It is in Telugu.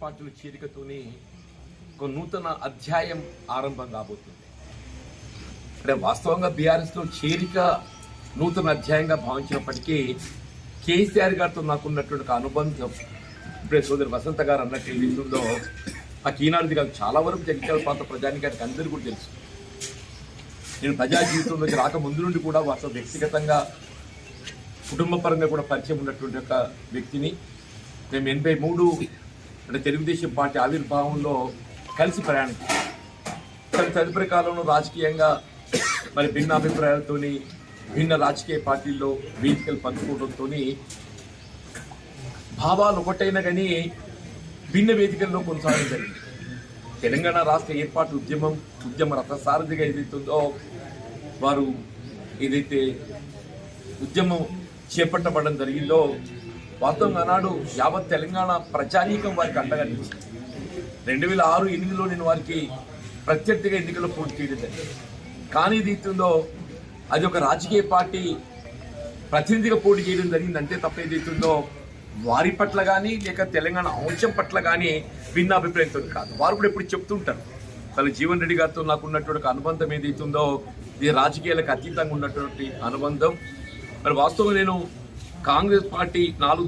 పార్టీల చేరికతోని ఒక నూతన అధ్యాయం ఆరంభం కాబోతుంది. అంటే వాస్తవంగా బీఆర్ఎస్ లో చేరిక నూతన అధ్యాయంగా భావించినప్పటికీ కేసీఆర్ గారితో నాకున్నటువంటి అనుబంధం ఇప్పుడే సోదరి వసంత గారు అన్నట్టు ఏదైతుందో నాకు ఈనాడుది కాదు, చాలా వరకు జగిత్యాల ప్రాంత ప్రజానికానికి అందరికీ కూడా తెలుసు. నేను ప్రజా జీవితంలోకి రాక ముందు నుండి కూడా వాస్తవ వ్యక్తిగతంగా కుటుంబ పరంగా కూడా పరిచయం ఉన్నటువంటి ఒక వ్యక్తిని. మేము 83 అంటే తెలుగుదేశం పార్టీ ఆవిర్భావంలో కలిసి ప్రయాణించాం. తదుపరి కాలంలో రాజకీయంగా మరి భిన్న అభిప్రాయాలతో భిన్న రాజకీయ పార్టీల్లో వేదికలు పంచుకోవడంతో భావాలు ఒకటైనా కానీ భిన్న వేదికల్లో కొనసాగడం జరిగింది. తెలంగాణ రాష్ట్ర ఏర్పాటు ఉద్యమ రథసారథిగా ఏదైతుందో వారు ఏదైతే ఉద్యమం చేపట్టబడడం జరిగిందో వాస్తవంగా నాడు యావత్ తెలంగాణ ప్రజానీకం వారికి అండగా నిలిచింది. 2006-8లో నేను వారికి ప్రత్యర్థిగా ఎన్నికల్లో పోటీ చేయడం జరిగింది. కానీ ఏదైతుందో అది ఒక రాజకీయ పార్టీ ప్రతినిధిగా పోటీ చేయడం జరిగింది. అంతే తప్ప ఏదైతుందో వారి పట్ల కానీ లేక తెలంగాణ అంశం పట్ల కానీ భిన్న అభిప్రాయంతో కాదు. వారు కూడా ఎప్పుడు చెప్తుంటారు వాళ్ళ జీవన్ రెడ్డి గారితో నాకు ఉన్నటువంటి అనుబంధం ఏదైతుందో ఇది రాజకీయాలకు అతీతంగా ఉన్నటువంటి అనుబంధం. మరి వాస్తవంగా నేను కాంగ్రెస్ పార్టీ 4